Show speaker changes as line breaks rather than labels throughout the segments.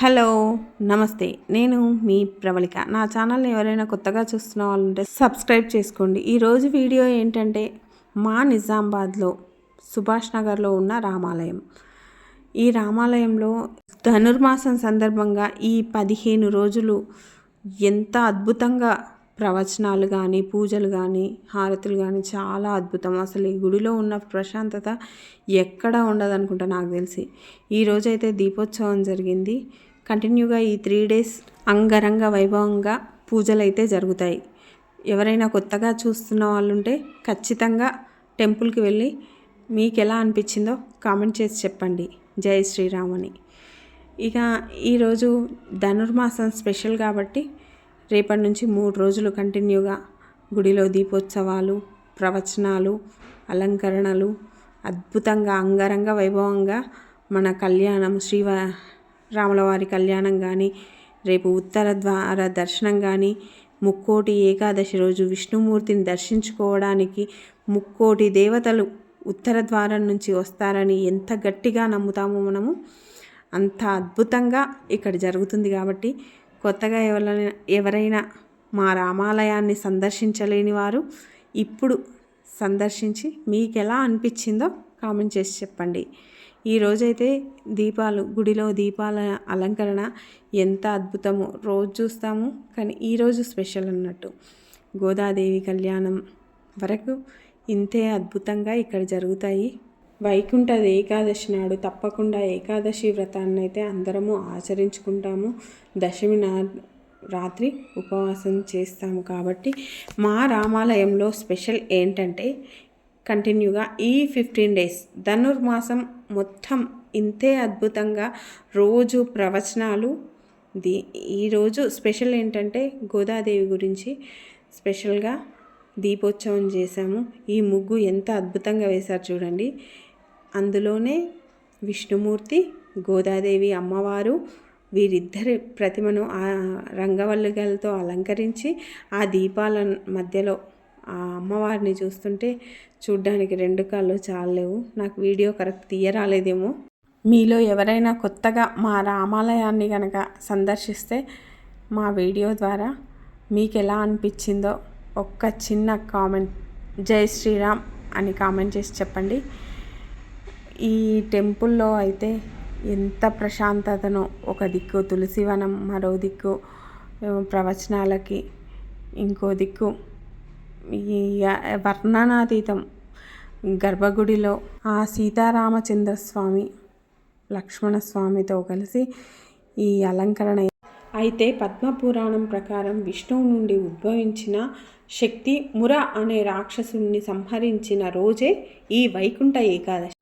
Hello, నమస్తే. నేను మీ ప్రవళిక. నా ఛానల్ని ఎవరైనా కొత్తగా చూస్తున్న వాళ్ళు ఉంటే సబ్స్క్రైబ్ చేసుకోండి. ఈరోజు వీడియో ఏంటంటే మా నిజామాబాద్లో సుభాష్ నగర్లో ఉన్న రామాలయం. ఈ రామాలయంలో ధనుర్మాసం సందర్భంగా ఈ 15 రోజులు ఎంత అద్భుతంగా ప్రవచనాలు కానీ, పూజలు కానీ, హారతులు కానీ చాలా అద్భుతం. అసలు ఈ గుడిలో ఉన్న ప్రశాంతత ఎక్కడా ఉండదనుకుంటా నాకు తెలిసి. ఈరోజైతే దీపోత్సవం జరిగింది. కంటిన్యూగా ఈ 3 days అంగరంగ వైభవంగా పూజలు అయితే జరుగుతాయి. ఎవరైనా కొత్తగా చూస్తున్న వాళ్ళు ఉంటే ఖచ్చితంగా టెంపుల్కి వెళ్ళి మీకు ఎలా అనిపించిందో కామెంట్ చేసి చెప్పండి. జై శ్రీరామ్ అని. ఇక ఈరోజు ధనుర్మాసం స్పెషల్ కాబట్టి రేపటి నుంచి 3 రోజులు కంటిన్యూగా గుడిలో దీపోత్సవాలు, ప్రవచనాలు, అలంకరణలు అద్భుతంగా అంగరంగ వైభవంగా మన కళ్యాణం రాములవారి కళ్యాణం కానీ, రేపు ఉత్తర ద్వార దర్శనం కానీ, ముక్కోటి ఏకాదశి రోజు విష్ణుమూర్తిని దర్శించుకోవడానికి 3,000,000 దేవతలు ఉత్తర ద్వారం నుంచి వస్తారని ఎంత గట్టిగా నమ్ముతామో మనము, అంత అద్భుతంగా ఇక్కడ జరుగుతుంది. కాబట్టి కొత్తగా ఎవరైనా మా రామాలయాన్ని సందర్శించలేని వారు ఇప్పుడు సందర్శించి మీకు ఎలా అనిపించిందో కామెంట్ చేసి చెప్పండి. ఈరోజైతే గుడిలో దీపాల అలంకరణ ఎంత అద్భుతమో రోజు చూస్తాము, కానీ ఈరోజు స్పెషల్ అన్నట్టు. గోదాదేవి కళ్యాణం వరకు ఇంతే అద్భుతంగా ఇక్కడ జరుగుతాయి. వైకుంఠ ఏకాదశి నాడు తప్పకుండా ఏకాదశి వ్రతాన్ని అయితే అందరము ఆచరించుకుంటాము. దశమి రాత్రి ఉపవాసం చేస్తాము. కాబట్టి మా రామాలయంలో స్పెషల్ ఏంటంటే కంటిన్యూగా ఈ 15 days ధనుర్మాసం మొత్తం ఇంతే అద్భుతంగా రోజు ప్రవచనాలు. ఈరోజు స్పెషల్ ఏంటంటే గోదాదేవి గురించి స్పెషల్గా దీపోత్సవం చేశాము. ఈ ముగ్గు ఎంత అద్భుతంగా వేశారు చూడండి. అందులోనే విష్ణుమూర్తి, గోదాదేవి అమ్మవారు వీరిద్దరి ప్రతిమను ఆ రంగవల్లికలతో అలంకరించి ఆ దీపాల మధ్యలో ఆ అమ్మవారిని చూస్తుంటే చూడ్డానికి 2 కాళ్ళు చాలలేవు. నాకు వీడియో కరెక్ట్ తీయరాలేదేమో. మీలో ఎవరైనా కొత్తగా మా రామాలయాన్ని కనుక సందర్శిస్తే మా వీడియో ద్వారా మీకు ఎలా అనిపించిందో ఒక్క చిన్న కామెంట్ జై శ్రీరామ్ అని కామెంట్ చేసి చెప్పండి. ఈ టెంపుల్లో అయితే ఎంత ప్రశాంతతనో, ఒక దిక్కు తులసివనం, మరో దిక్కు ప్రవచనాలకి, ఇంకో దిక్కు ఈ వర్ణనాతీతం. గర్భగుడిలో ఆ సీతారామచంద్రస్వామి, లక్ష్మణస్వామితో కలిసి ఈ అలంకరణ. అయితే పద్మపురాణం ప్రకారం విష్ణువు నుండి ఉద్భవించిన శక్తి ముర అనే రాక్షసుడిని సంహరించిన రోజే ఈ వైకుంఠ ఏకాదశి.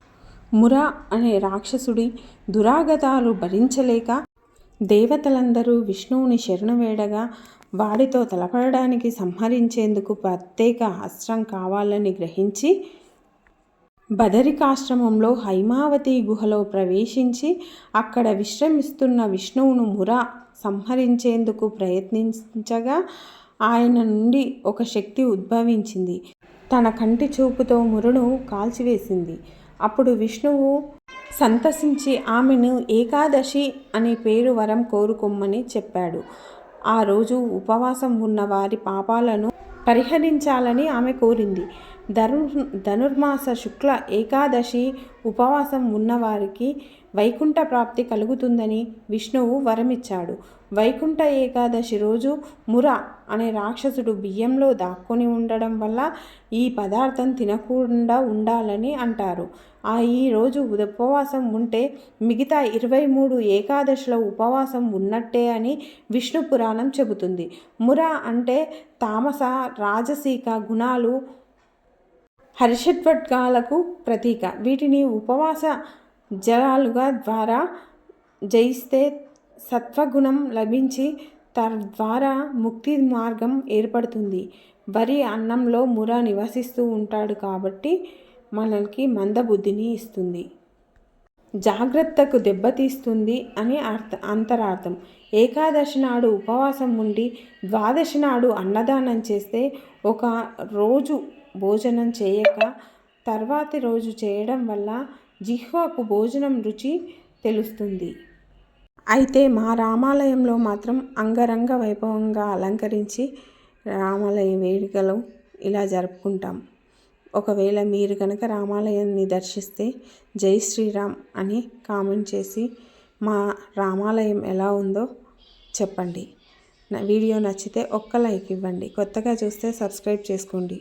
ముర అనే రాక్షసుడి దురాగతాలు భరించలేక దేవతలందరూ విష్ణువుని శరణు వేడగా వాడితో తలపడడానికి సంహరించేందుకు ప్రత్యేక అస్త్రం కావాలని గ్రహించి బదరికాశ్రమంలో హైమావతి గుహలో ప్రవేశించి అక్కడ విశ్రమిస్తున్న విష్ణువును ముర సంహరించేందుకు ప్రయత్నించగా ఆయన నుండి ఒక శక్తి ఉద్భవించింది. తన కంటి చూపుతో మురను కాల్చివేసింది. అప్పుడు విష్ణువు సంతసించి ఆమెను ఏకాదశి అనే పేరు వరం కోరుకోమని చెప్పాడు. ఆ రోజు ఉపవాసం ఉన్న వారి పాపాలను పరిహరించాలని ఆమె కోరింది. ధనుర్మాస శుక్ల ఏకాదశి ఉపవాసం ఉన్నవారికి వైకుంఠ ప్రాప్తి కలుగుతుందని విష్ణువు వరమిచ్చాడు. వైకుంఠ ఏకాదశి రోజు ముర అనే రాక్షసుడు బియ్యంలో దాక్కొని ఉండడం వల్ల ఈ పదార్థం తినకుండా ఉండాలని అంటారు. ఈ రోజు ఉపవాసం ఉంటే మిగతా 23 ఏకాదశిలో ఉపవాసం ఉన్నట్టే అని విష్ణు పురాణం చెబుతుంది. ముర అంటే తామస, రాజసిక గుణాలు హరిషడ్వర్గాలకు ప్రతీక. వీటిని ఉపవాస జలాలుగా ద్వారా జయిస్తే సత్వగుణం లభించి తద్వారా ముక్తి మార్గం ఏర్పడుతుంది. వరి అన్నంలో ముర నివసిస్తూ ఉంటాడు కాబట్టి మనకి మందబుద్ధిని ఇస్తుంది, జాగ్రత్తకు దెబ్బతీస్తుంది అని అంతరార్థం. ఏకాదశి నాడు ఉపవాసం ఉండి ద్వాదశి నాడు అన్నదానం చేస్తే ఒక రోజు భోజనం చేయక తర్వాతి రోజు చేయడం వల్ల జిహ్వకు భోజనం రుచి తెలుస్తుంది. అయితే మా రామాలయంలో మాత్రం అంగరంగ వైభవంగా అలంకరించి రామాలయ వేడుకలు ఇలా జరుపుకుంటాం. ఒకవేళ మీరు కనుక రామాలయాన్ని దర్శిస్తే జై శ్రీరామ్ అని కామెంట్ చేసి మా రామాలయం ఎలా ఉందో చెప్పండి. నా వీడియో నచ్చితే ఒక్క లైక్ ఇవ్వండి. కొత్తగా చూస్తే సబ్స్క్రైబ్ చేసుకోండి.